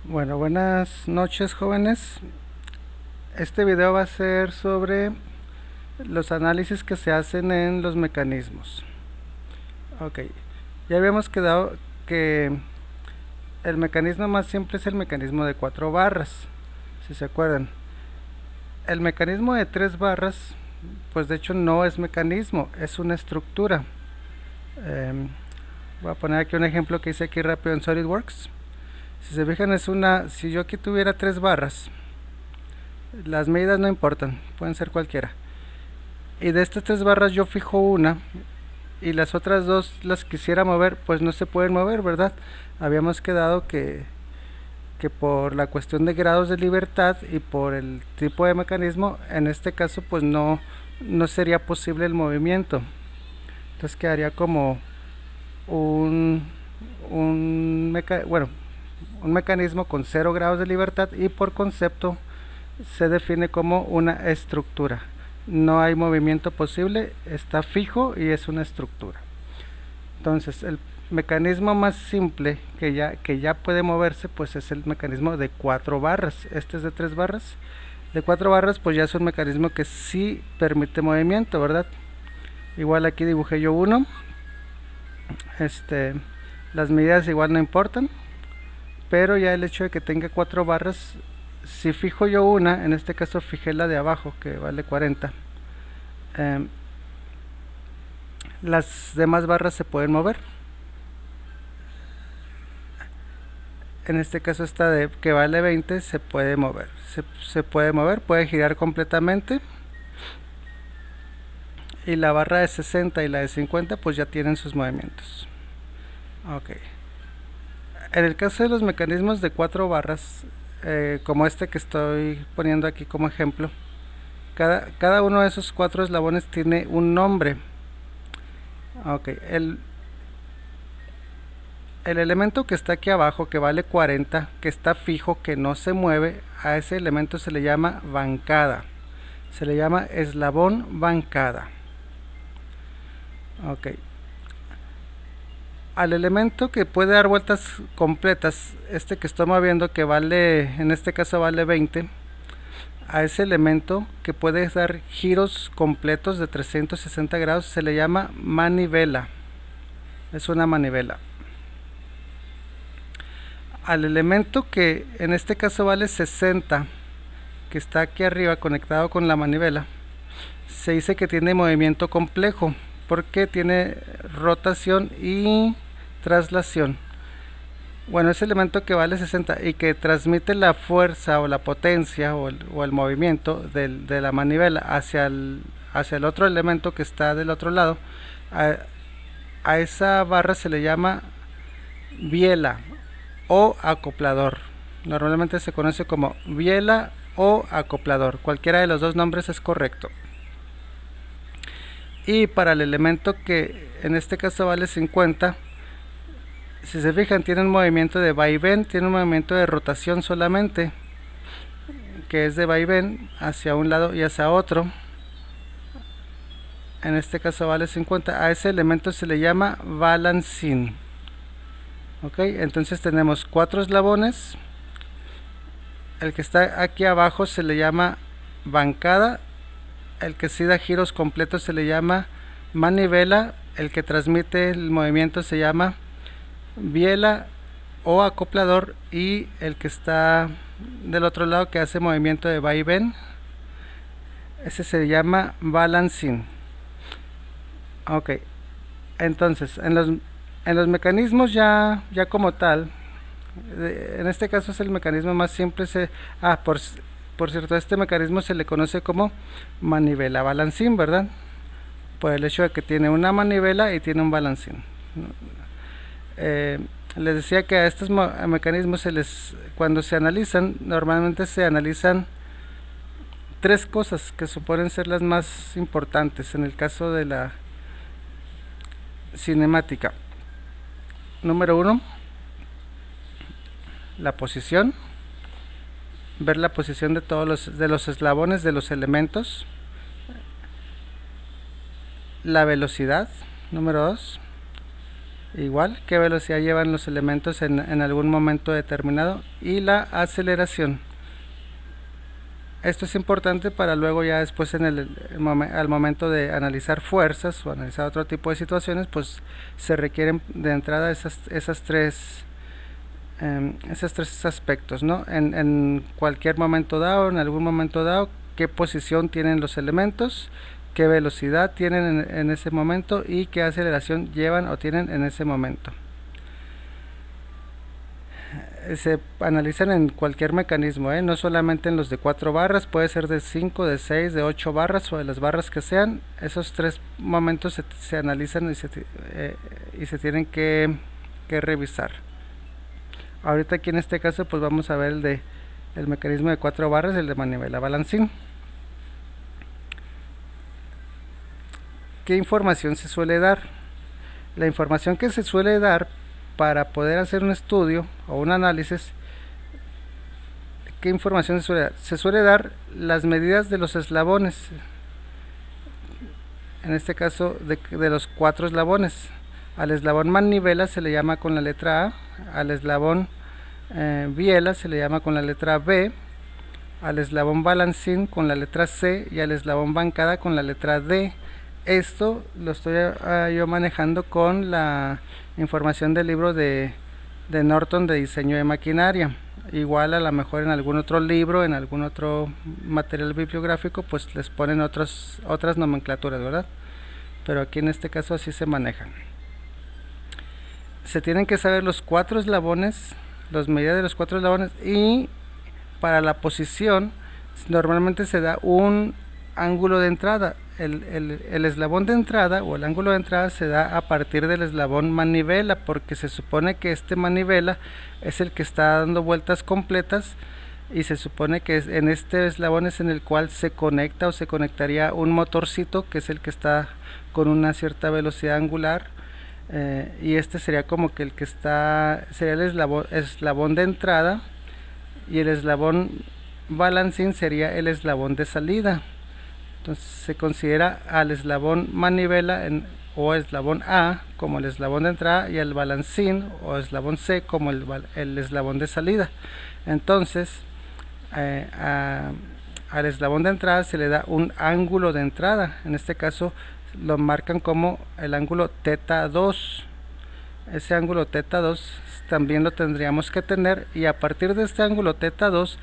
Bueno, buenas noches jóvenes. Este video va a ser sobre los análisis que se hacen en los mecanismos. Ok, ya habíamos quedado que el mecanismo más simple es el mecanismo de 4 barras, si se acuerdan. El mecanismo de 3 barras, pues de hecho no es mecanismo, es una estructura. Voy a poner aquí un ejemplo que hice aquí rápido en SolidWorks. Si se fijan, si yo aquí tuviera 3 barras, las medidas no importan, pueden ser cualquiera. Y de estas 3 barras yo fijo una y las otras dos las quisiera mover, pues no se pueden mover, ¿verdad? Habíamos quedado que por la cuestión de grados de libertad y por el tipo de mecanismo, en este caso pues no sería posible el movimiento. Entonces quedaría como un mecanismo con 0 grados de libertad y por concepto se define como una estructura. No hay movimiento posible, está fijo y es una estructura. Entonces el mecanismo más simple que ya puede moverse pues es el mecanismo de 4 barras. Este es de 3 barras. De 4 barras pues ya es un mecanismo que sí permite movimiento, ¿verdad? Igual aquí dibujé yo uno. Las medidas igual no importan, pero ya el hecho de que tenga 4 barras, si fijo yo una, en este caso fijé la de abajo que vale 40, las demás barras se pueden mover. En este caso esta de que vale 20 se puede mover, se puede mover, puede girar completamente. Y la barra de 60 y la de 50 pues ya tienen sus movimientos. Ok. En el caso de los mecanismos de 4 barras, como este que estoy poniendo aquí como ejemplo, cada uno de esos 4 eslabones tiene un nombre. Ok, el elemento que está aquí abajo, que vale 40, que está fijo, que no se mueve, a ese elemento se le llama bancada. Se le llama eslabón bancada. Ok. Al elemento que puede dar vueltas completas, este que estoy moviendo, que vale, en este caso vale 20, a ese elemento que puede dar giros completos de 360 grados se le llama manivela. Es una manivela. Al elemento que en este caso vale 60, que está aquí arriba conectado con la manivela, se dice que tiene movimiento complejo porque tiene rotación y traslación. Bueno, ese elemento que vale 60 y que transmite la fuerza o la potencia o el movimiento de la manivela hacia el otro elemento que está del otro lado, a esa barra se le llama biela o acoplador. Normalmente se conoce como biela o acoplador. Cualquiera de los dos nombres es correcto. Y para el elemento que en este caso vale 50, si se fijan, tiene un movimiento de vaivén, tiene un movimiento de rotación solamente, que es de vaivén hacia un lado y hacia otro. En este caso vale 50. A ese elemento se le llama balancín. Ok, entonces tenemos 4 eslabones. El que está aquí abajo se le llama bancada. El que sí da giros completos se le llama manivela. El que transmite el movimiento se llama biela o acoplador, y el que está del otro lado que hace movimiento de vaivén, ese se llama balancín. Ok, entonces en los mecanismos ya como tal, en este caso es el mecanismo más simple. Por cierto, a este mecanismo se le conoce como manivela balancín, ¿verdad? Por el hecho de que tiene una manivela y tiene un balancín. Les decía que a estos mecanismos cuando se analizan, normalmente se analizan 3 cosas que suponen ser las más importantes en el caso de la cinemática. Número 1, la posición. Ver la posición de todos los eslabones de los elementos. La velocidad, número 2. igual qué velocidad llevan los elementos en algún momento determinado, y la aceleración. Esto es importante para luego ya después al momento de analizar fuerzas o analizar otro tipo de situaciones, pues se requieren de entrada esos tres aspectos, ¿no? En cualquier momento dado, en algún momento dado, qué posición tienen los elementos, qué velocidad tienen en ese momento y qué aceleración llevan o tienen en ese momento. Se analizan en cualquier mecanismo, no solamente en los de 4 barras, puede ser de 5, de 6, de 8 barras o de las barras que sean. Esos tres momentos se analizan y se tienen que revisar. Ahorita aquí en este caso pues vamos a ver el mecanismo de 4 barras, el de manivela balancín. ¿Qué información se suele dar? La información que se suele dar para poder hacer un estudio o un análisis, ¿qué información se suele dar? Se suele dar las medidas de los eslabones, en este caso de los 4 eslabones. Al eslabón manivela se le llama con la letra A, al eslabón biela se le llama con la letra B, al eslabón balancín con la letra C y al eslabón bancada con la letra D. Esto lo estoy yo manejando con la información del libro de Norton de diseño de maquinaria. Igual a lo mejor en algún otro libro, en algún otro material bibliográfico, pues les ponen otras nomenclaturas, ¿verdad? Pero aquí en este caso así se manejan. Se tienen que saber los 4 eslabones, las medidas de los 4 eslabones, y para la posición normalmente se da un ángulo de entrada. El eslabón de entrada o el ángulo de entrada se da a partir del eslabón manivela, porque se supone que este manivela es el que está dando vueltas completas y se supone que en este eslabón es en el cual se conecta o se conectaría un motorcito, que es el que está con una cierta velocidad angular, y este sería como que sería el eslabón de entrada, y el eslabón balancín sería el eslabón de salida. Entonces se considera al eslabón manivela o eslabón A como el eslabón de entrada y al balancín o eslabón C como el eslabón de salida. Entonces al eslabón de entrada se le da un ángulo de entrada. En este caso lo marcan como el ángulo θ 2. Ese ángulo θ 2 también lo tendríamos que tener, y a partir de este ángulo θ 2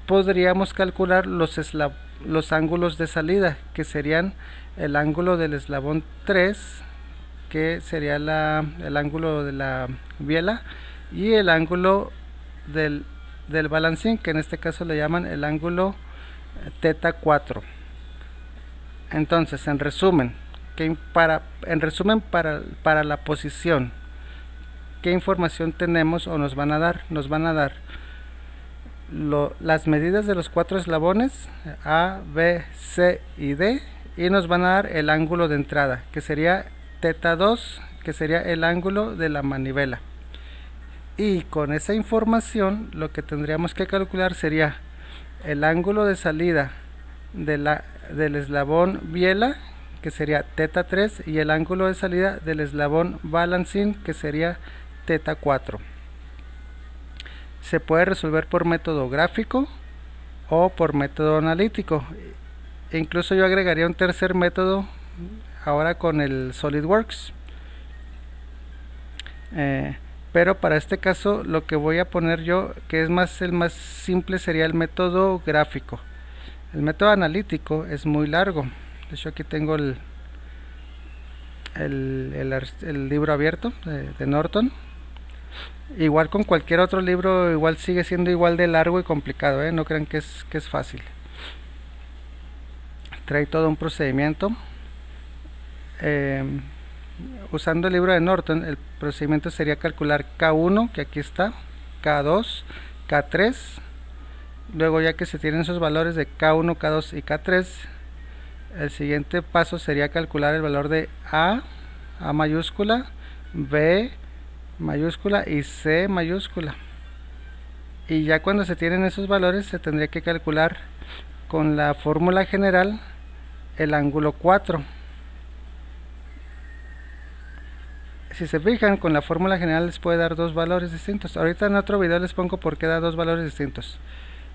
podríamos calcular los ángulos de salida, que serían el ángulo del eslabón 3, que sería el ángulo de la biela, y el ángulo del balancín, que en este caso le llaman el ángulo θ 4. Entonces, en resumen, para la posición, ¿qué información tenemos o nos van a dar? Nos van a dar las medidas de los 4 eslabones A, B, C y D, y nos van a dar el ángulo de entrada, que sería θ 2, que sería el ángulo de la manivela. Y con esa información lo que tendríamos que calcular sería el ángulo de salida del eslabón biela, que sería θ 3, y el ángulo de salida del eslabón balancín, que sería θ 4. Se puede resolver por método gráfico o por método analítico. Incluso yo agregaría un tercer método ahora con el SolidWorks. Pero para este caso lo que voy a poner yo, que es el más simple, sería el método gráfico. El método analítico es muy largo. De hecho aquí tengo el libro abierto de Norton. Igual con cualquier otro libro, igual sigue siendo igual de largo y complicado, no crean que es fácil. Trae todo un procedimiento. Usando el libro de Norton, el procedimiento sería calcular K1, que aquí está, K2, K3. Luego, ya que se tienen esos valores de K1, K2 y K3, el siguiente paso sería calcular el valor de A mayúscula, B mayúscula y C mayúscula. Y ya cuando se tienen esos valores se tendría que calcular con la fórmula general el ángulo 4. Si se fijan, con la fórmula general les puede dar dos valores distintos. Ahorita en otro video les pongo por qué da dos valores distintos.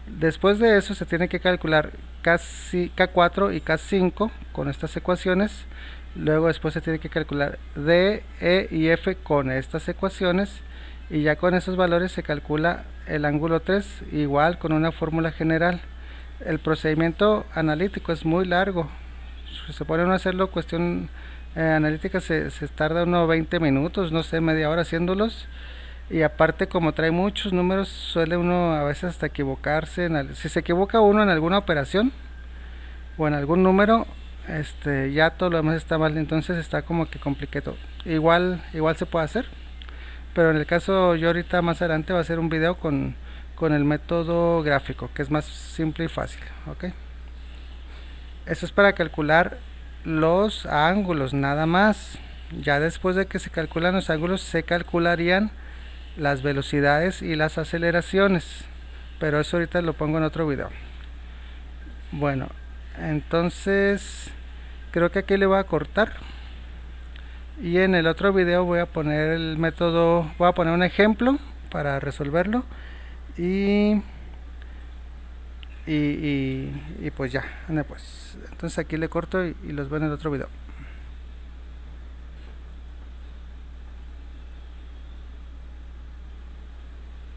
Después de eso se tiene que calcular K4 y K5 con estas ecuaciones. Luego después se tiene que calcular D, E y F con estas ecuaciones. Y ya con esos valores se calcula el ángulo 3, igual con una fórmula general. El procedimiento analítico es muy largo. Si se pone uno a hacerlo cuestión analítica se tarda unos 20 minutos, no sé, media hora haciéndolos. Y aparte, como trae muchos números, suele uno a veces hasta equivocarse. Si se equivoca uno en alguna operación o en algún número, ya todo lo demás está mal. Entonces está como que complicado. Igual se puede hacer, pero en el caso yo ahorita más adelante va a hacer un video con el método gráfico, que es más simple y fácil. ¿Ok? Eso es para calcular los ángulos, nada más. Ya después de que se calculan los ángulos, se calcularían las velocidades y las aceleraciones, pero eso ahorita lo pongo en otro video. Bueno, entonces creo que aquí le voy a cortar y en el otro video voy a poner el método, voy a poner un ejemplo para resolverlo y pues ya, pues entonces aquí le corto y los veo en el otro video.